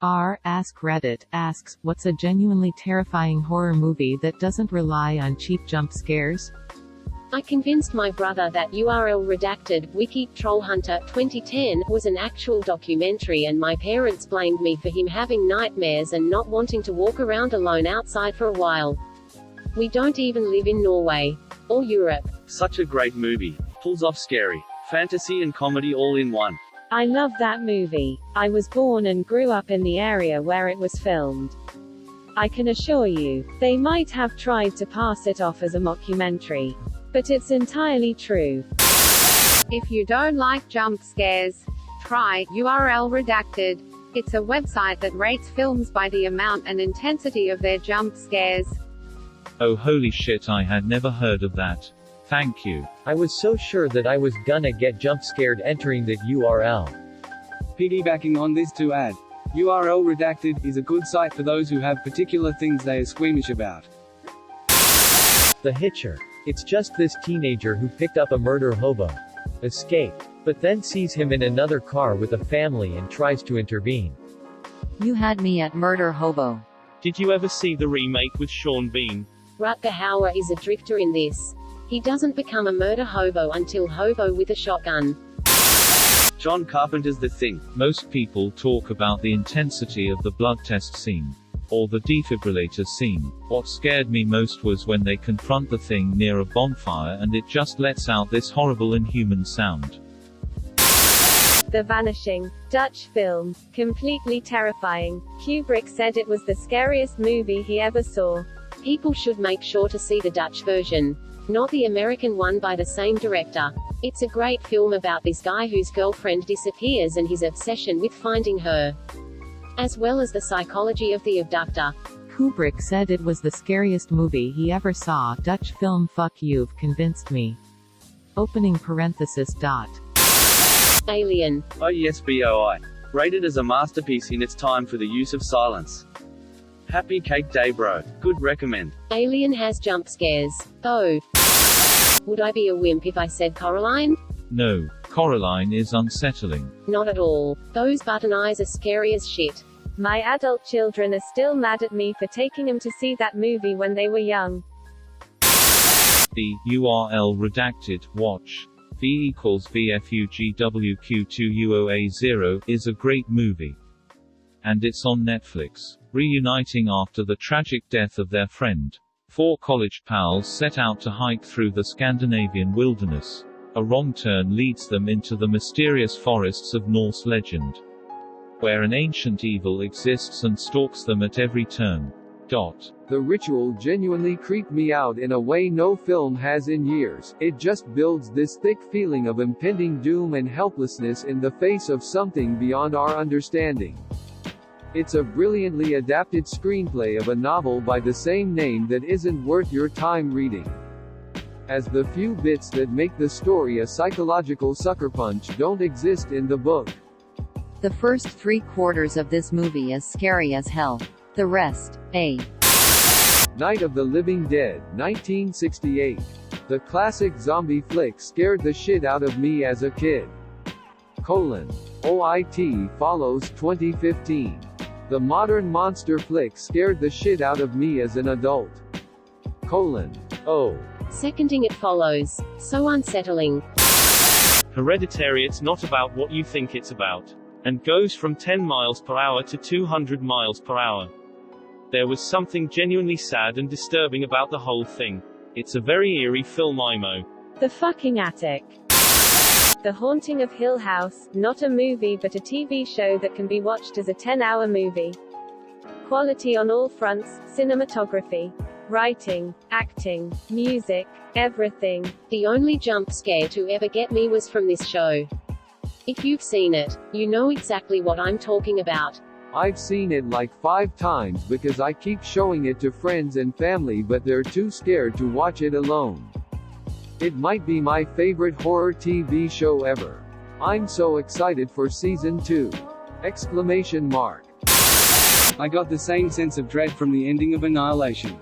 Askreddit asks, what's a genuinely terrifying horror movie that doesn't rely on cheap jump scares? I convinced my brother that URL redacted, Wiki Trollhunter 2010 was an actual documentary, and my parents blamed me for him having nightmares and not wanting to walk around alone outside for a while. We don't even live in Norway. Or Europe. Such a great movie. Pulls off scary, fantasy and comedy all in one. I love that movie. I was born and grew up in the area where it was filmed. I can assure you, they might have tried to pass it off as a mockumentary. But it's entirely true. If you don't like jump scares, try URL redacted. It's a website that rates films by the amount and intensity of their jump scares. Oh holy shit, I had never heard of that. Thank you. I was so sure that I was gonna get jump scared entering that URL. Piggybacking on this to add, URL redacted is a good site for those who have particular things they are squeamish about. The Hitcher. It's just this teenager who picked up a murder hobo. Escaped. But then sees him in another car with a family and tries to intervene. You had me at murder hobo. Did you ever see the remake with Sean Bean? Rutger Hauer is a drifter in this. He doesn't become a murder hobo until hobo with a shotgun. John Carpenter's The Thing. Most people talk about the intensity of the blood test scene. Or the defibrillator scene. What scared me most was when they confront the thing near a bonfire and it just lets out this horrible inhuman sound. The Vanishing. Dutch film. Completely terrifying. Kubrick said it was the scariest movie he ever saw. People should make sure to see the Dutch version, not the American one by the same director. It's a great film about this guy whose girlfriend disappears and his obsession with finding her, as well as the psychology of the abductor. Kubrick said it was the scariest movie he ever saw. Dutch film. Fuck, you've convinced me. Opening parenthesis. Alien. Oh yes, BOI. Rated as a masterpiece in its time for the use of silence. Happy Cake Day bro. Good recommend. Alien has jump scares. Oh. Would I be a wimp if I said Coraline? No, Coraline is unsettling. Not at all. Those button eyes are scary as shit. My adult children are still mad at me for taking them to see that movie when they were young. The URL redacted watch. V equals VFUGWQ2UOA0 is a great movie. And it's on Netflix. Reuniting after the tragic death of their friend. 4 college pals set out to hike through the Scandinavian wilderness. A wrong turn leads them into the mysterious forests of Norse legend, where an ancient evil exists and stalks them at every turn. The ritual genuinely creeped me out in a way no film has in years. It just builds this thick feeling of impending doom and helplessness in the face of something beyond our understanding. It's a brilliantly adapted screenplay of a novel by the same name that isn't worth your time reading, as the few bits that make the story a psychological sucker punch don't exist in the book. The first 3/4 of this movie is scary as hell. The rest, Night of the Living Dead, 1968. The classic zombie flick scared the shit out of me as a kid. OIT follows 2015. The modern monster flick scared the shit out of me as an adult. Seconding It Follows. So unsettling. Hereditary. It's not about what you think it's about. And goes from 10 miles per hour to 200 miles per hour. There was something genuinely sad and disturbing about the whole thing. It's a very eerie film. IMO. The Fucking Attic. The Haunting of Hill House, not a movie but a TV show that can be watched as a 10-hour movie. Quality on all fronts, cinematography, writing, acting, music, everything. The only jump scare to ever get me was from this show. If you've seen it, you know exactly what I'm talking about. I've seen it like 5 times because I keep showing it to friends and family, but they're too scared to watch it alone. It might be my favorite horror TV show ever. I'm so excited for season 2! I got the same sense of dread from the ending of Annihilation.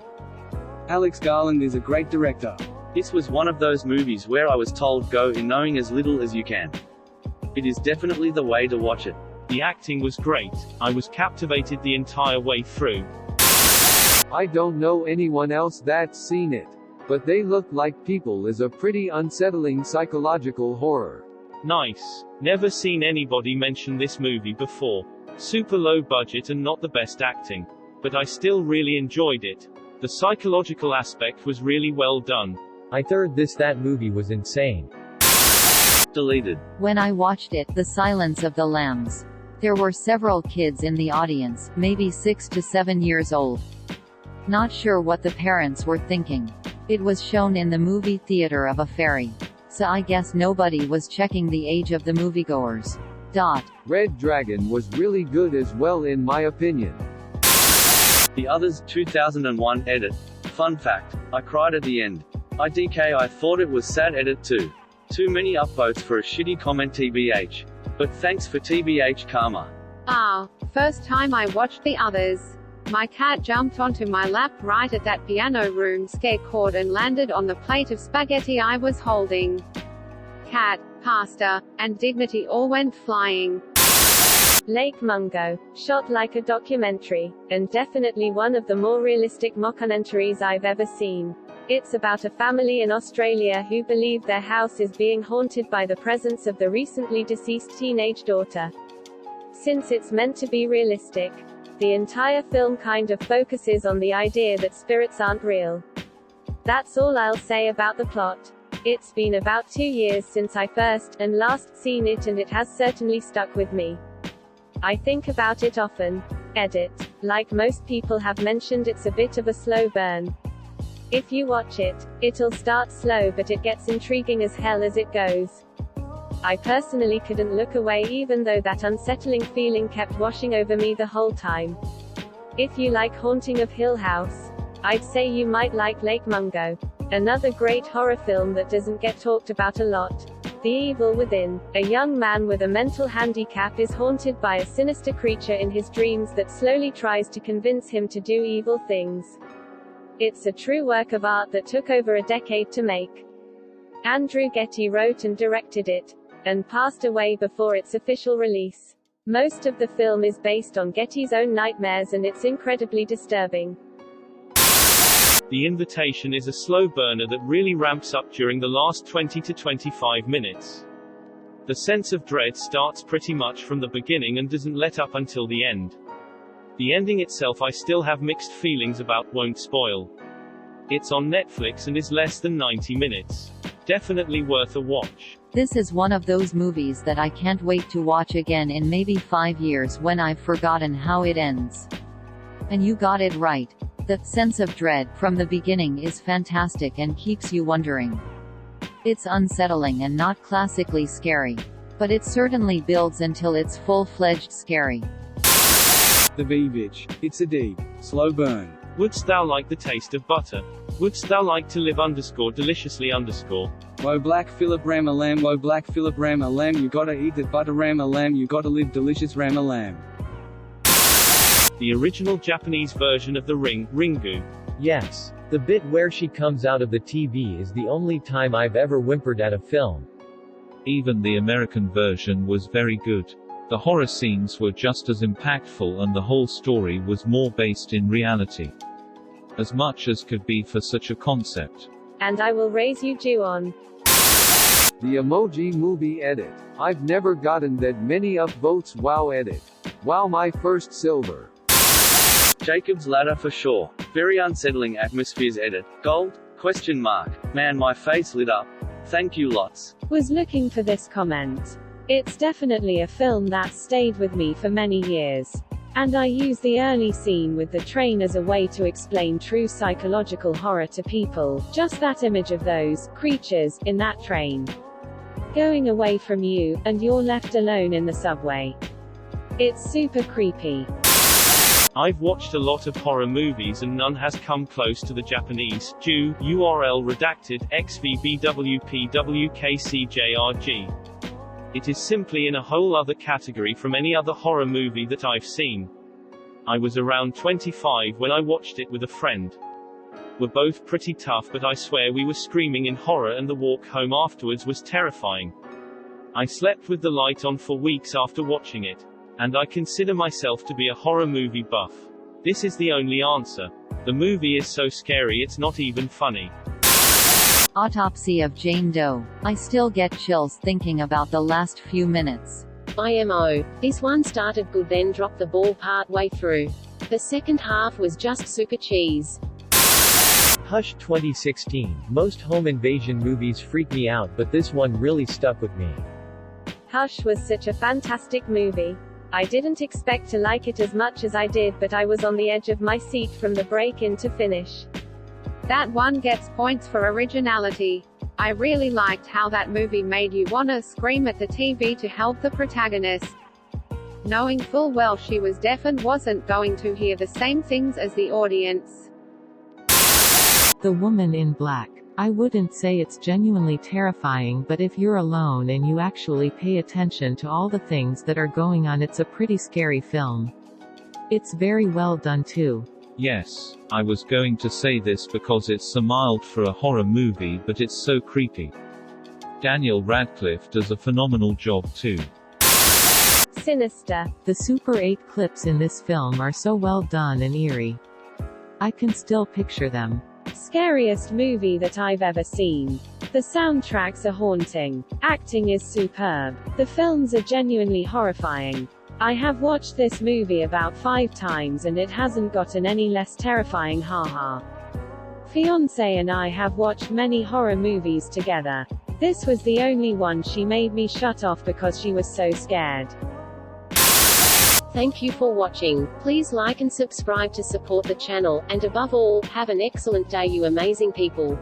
Alex Garland is a great director. This was one of those movies where I was told go in knowing as little as you can. It is definitely the way to watch it. The acting was great. I was captivated the entire way through. I don't know anyone else that's seen it, but They Look Like People is a pretty unsettling psychological horror. Nice. Never seen anybody mention this movie before. Super low budget and not the best acting. But I still really enjoyed it. The psychological aspect was really well done. I thought that movie was insane. Deleted. When I watched it, The Silence of the Lambs. There were several kids in the audience, maybe 6 to 7 years old. Not sure what the parents were thinking. It was shown in the movie theater of a ferry. So I guess nobody was checking the age of the moviegoers. Red Dragon was really good as well in my opinion. The Others, 2001 edit. Fun fact, I cried at the end. IDK, I thought it was sad edit too. Too many upvotes for a shitty comment TBH. But thanks for TBH karma. First time I watched The Others. My cat jumped onto my lap right at that piano room scare chord and landed on the plate of spaghetti I was holding. Cat, pasta, and dignity all went flying. Lake Mungo. Shot like a documentary, and definitely one of the more realistic mockumentaries I've ever seen. It's about a family in Australia who believe their house is being haunted by the presence of the recently deceased teenage daughter. Since it's meant to be realistic, the entire film kind of focuses on the idea that spirits aren't real. That's all I'll say about the plot. It's been about 2 years since I first and last seen it, and it has certainly stuck with me. I think about it often. Edit. Like most people have mentioned, it's a bit of a slow burn. If you watch it, it'll start slow but it gets intriguing as hell as it goes. I personally couldn't look away even though that unsettling feeling kept washing over me the whole time. If you like Haunting of Hill House, I'd say you might like Lake Mungo. Another great horror film that doesn't get talked about a lot. The Evil Within. A young man with a mental handicap is haunted by a sinister creature in his dreams that slowly tries to convince him to do evil things. It's a true work of art that took over a decade to make. Andrew Getty wrote and directed it, and passed away before its official release. Most of the film is based on Getty's own nightmares and it's incredibly disturbing. The Invitation is a slow burner that really ramps up during the last 20 to 25 minutes. The sense of dread starts pretty much from the beginning and doesn't let up until the end. The ending itself I still have mixed feelings about, won't spoil. It's on Netflix and is less than 90 minutes. Definitely worth a watch. This is one of those movies that I can't wait to watch again in maybe 5 years when I've forgotten how it ends. And you got it right. The sense of dread from the beginning is fantastic and keeps you wondering. It's unsettling and not classically scary, but it certainly builds until it's full-fledged scary. The Beavitch. It's a deep, slow burn. Wouldst thou like the taste of butter? Wouldst thou like to live _deliciously _? Woe black Philip ram a lamb, woe black Philip ram a lamb, you gotta eat that butter ram a lamb, you gotta live delicious ram a lamb. The original Japanese version of The Ring, Ringu. Yes. The bit where she comes out of the TV is the only time I've ever whimpered at a film. Even the American version was very good. The horror scenes were just as impactful and the whole story was more based in reality. As much as could be for such a concept. And I will raise you Ju-on. The Emoji Movie edit. I've never gotten that many upvotes. Wow edit. Wow, my first silver. Jacob's Ladder for sure. Very unsettling atmospheres edit. Gold? ? Man, my face lit up. Thank you lots. Was looking for this comment. It's definitely a film that stayed with me for many years. And I use the early scene with the train as a way to explain true psychological horror to people, just that image of those creatures in that train going away from you, and you're left alone in the subway. It's super creepy. I've watched a lot of horror movies and none has come close to the Japanese, Ju, URL redacted, XVBWPWKCJRG. It is simply in a whole other category from any other horror movie that I've seen. I was around 25 when I watched it with a friend. We're both pretty tough, but I swear we were screaming in horror and the walk home afterwards was terrifying. I slept with the light on for weeks after watching it. And I consider myself to be a horror movie buff. This is the only answer. The movie is so scary it's not even funny. Autopsy of Jane Doe. I still get chills thinking about the last few minutes. IMO. This one started good then dropped the ball part way through. The second half was just super cheese. Hush 2016. Most home invasion movies freak me out, but this one really stuck with me. Hush was such a fantastic movie. I didn't expect to like it as much as I did, but I was on the edge of my seat from the break-in to finish. That one gets points for originality. I really liked how that movie made you wanna scream at the TV to help the protagonist. Knowing full well she was deaf and wasn't going to hear the same things as the audience. The Woman in Black. I wouldn't say it's genuinely terrifying, but if you're alone and you actually pay attention to all the things that are going on, it's a pretty scary film. It's very well done too. Yes, I was going to say this because it's so mild for a horror movie, but it's so creepy. Daniel Radcliffe does a phenomenal job too. Sinister. The Super 8 clips in this film are so well done and eerie. I can still picture them. Scariest movie that I've ever seen. The soundtracks are haunting. Acting is superb. The films are genuinely horrifying. I have watched this movie about 5 times and it hasn't gotten any less terrifying, haha. Fiancé and I have watched many horror movies together. This was the only one she made me shut off because she was so scared. Thank you for watching. Please like and subscribe to support the channel, and above all, have an excellent day you amazing people.